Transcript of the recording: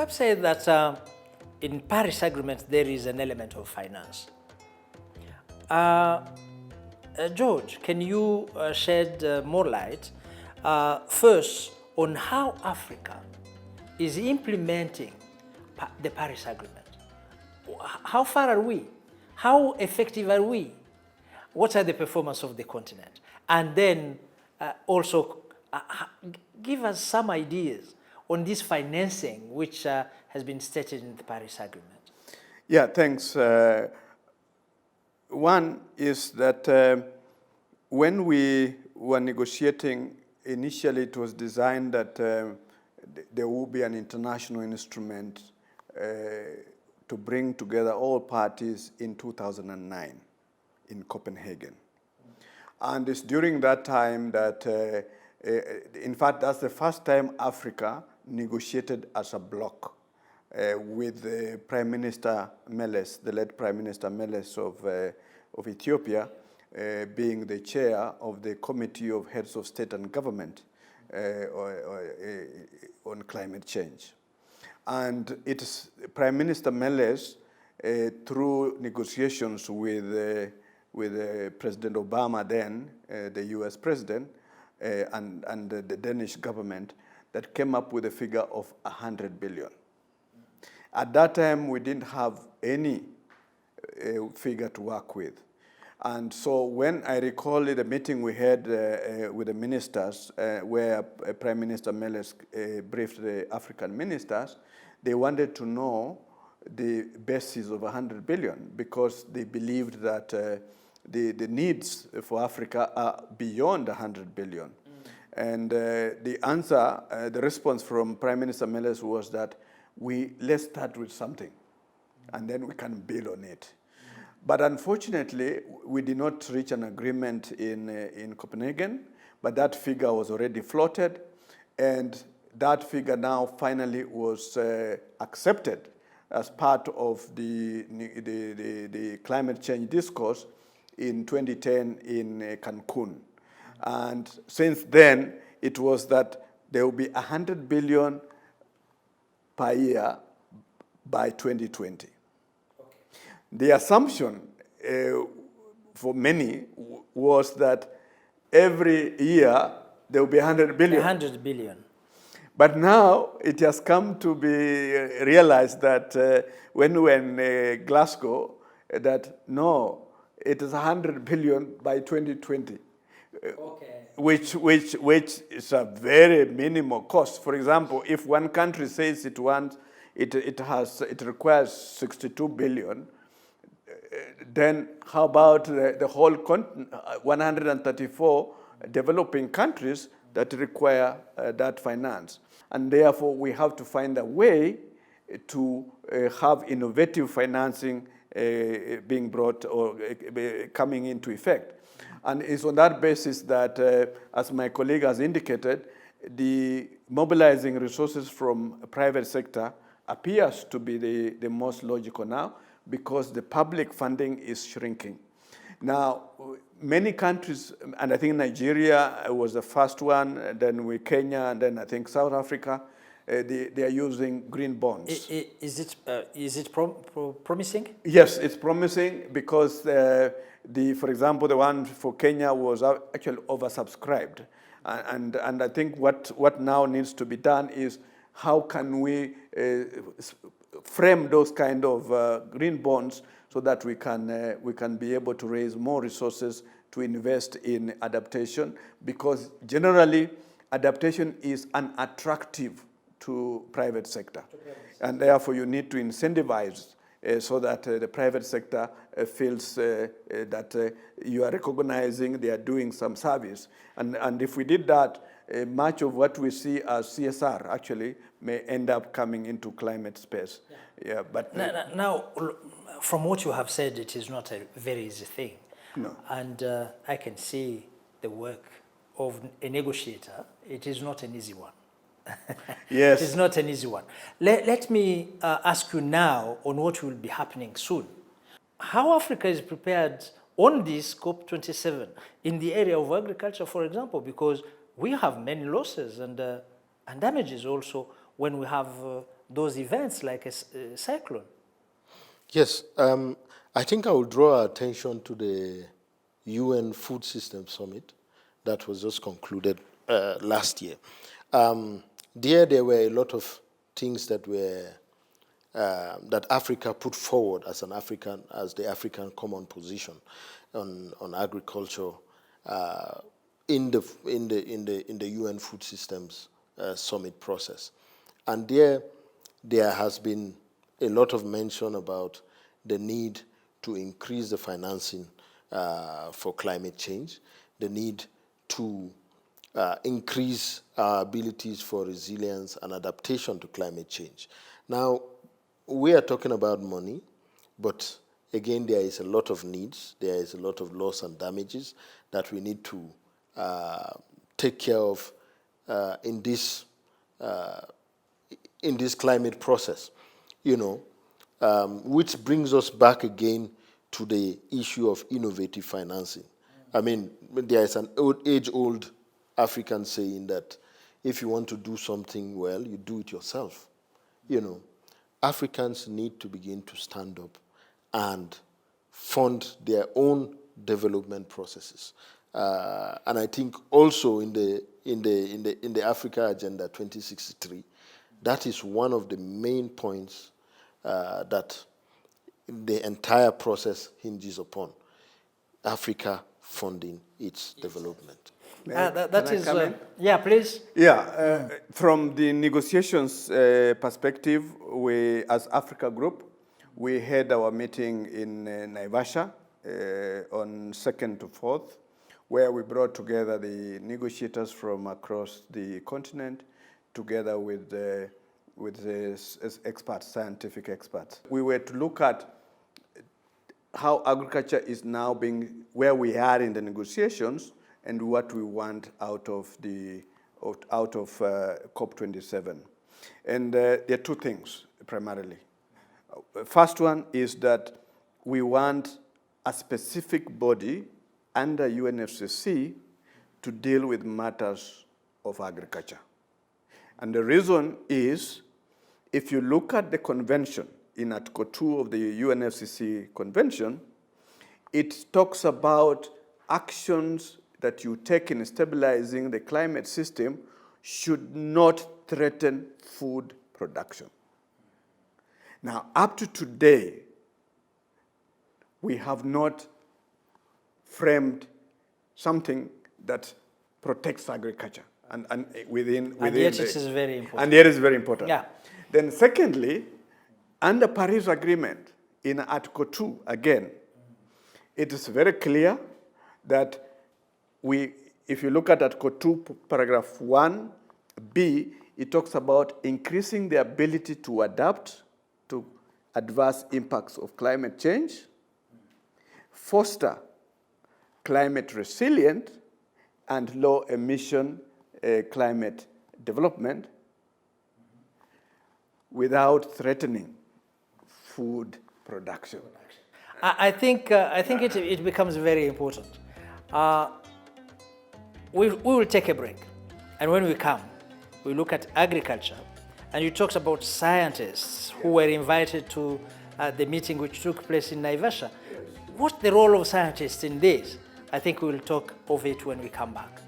perhaps say that in Paris Agreement there is an element of finance. George, can you shed more light first on how Africa is implementing the Paris Agreement? How far are we? How effective are we? What are the performance of the continent? And then also give us some ideas on this financing which has been stated in the Paris Agreement. Yeah, thanks. One is that when we were negotiating, initially it was designed that there will be an international instrument to bring together all parties in 2009 in Copenhagen. And it's during that time that, in fact, that's the first time Africa negotiated as a bloc with Prime Minister Meles, the late Prime Minister Meles of Ethiopia, being the chair of the Committee of Heads of State and Government on climate change. And it is Prime Minister Meles, through negotiations with President Obama then, the US president, and the Danish government, that came up with a figure of 100 billion. At that time, we didn't have any figure to work with. And so when I recall the meeting we had with the ministers, where Prime Minister Meles briefed the African ministers, they wanted to know the basis of 100 billion because they believed that the needs for Africa are beyond 100 billion. And the answer, the response from Prime Minister Meles was that let's start with something, and then we can build on it. But unfortunately, we did not reach an agreement in Copenhagen, but that figure was already floated, and that figure now finally was accepted as part of the climate change discourse in 2010 in Cancun. And since then, it was that there will be 100 billion per year by 2020. Okay. The assumption for many was that every year there will be 100 billion. 100 billion. But now it has come to be realized that when we were in Glasgow, that no, it is 100 billion by 2020. Okay. Which is a very minimal cost. For example, if one country says it wants, it requires 62 billion, then how about the whole 134 developing countries that require that finance? And therefore, we have to find a way to have innovative financing being brought or coming into effect. And it's on that basis that, as my colleague has indicated, the mobilizing resources from private sector appears to be the most logical now because the public funding is shrinking. Now, many countries, and I think Nigeria was the first one, then with Kenya, and then I think South Africa, they are using green bonds. Is it promising? Yes, it's promising because for example, the one for Kenya was actually oversubscribed. And I think what now needs to be done is how can we frame those kind of green bonds so that we can be able to raise more resources to invest in adaptation, because generally adaptation is unattractive to private sector. And therefore you need to incentivize so that the private sector feels that you are recognizing they are doing some service. And if we did that, much of what we see as CSR actually may end up coming into climate space. Yeah, but now, from what you have said, it is not a very easy thing. No. And I can see the work of a negotiator. It is not an easy one. Yes. It is not an easy one. Let me ask you now on what will be happening soon. How Africa is prepared on this COP27 in the area of agriculture, for example, because we have many losses and damages also when we have those events like a cyclone? Yes, I think I will draw our attention to the UN Food System Summit that was just concluded last year. There were a lot of things that were that Africa put forward as the African common position on agriculture in the UN Food Systems Summit process, and there has been a lot of mention about the need to increase the financing for climate change, the need to increase our abilities for resilience and adaptation to climate change. Now, we are talking about money, but again, there is a lot of needs, there is a lot of loss and damages that we need to take care of in this climate process, which brings us back again to the issue of innovative financing. I mean, there is an age-old African saying that if you want to do something well, you do it yourself. Africans need to begin to stand up and fund their own development processes. And I think also in the Africa Agenda 2063, that is one of the main points that the entire process hinges upon: Africa funding its development. That is, yeah, please. Yeah, from the negotiations perspective, we, as Africa Group, we had our meeting in Naivasha on 2nd to 4th, where we brought together the negotiators from across the continent, together with the experts, scientific experts. We were to look at how agriculture is now being, where we are in the negotiations, and what we want out of COP27. And there are two things primarily. First one is that we want a specific body under UNFCCC to deal with matters of agriculture. And the reason is, if you look at the convention in Article 2 of the UNFCCC convention, it talks about actions that you take in stabilizing the climate system should not threaten food production. Now, up to today, we have not framed something that protects agriculture. And yet it is very important. And yet it's very important. Yeah. Then secondly, under Paris Agreement, in Article 2, again, it is very clear that if you look at Article 2, paragraph 1b, it talks about increasing the ability to adapt to adverse impacts of climate change, foster climate resilient and low emission climate development without threatening food production. I think it becomes very important. We will take a break, and when we come, we look at agriculture, and you talked about scientists who were invited to the meeting which took place in Naivasha. What's the role of scientists in this? I think we will talk of it when we come back.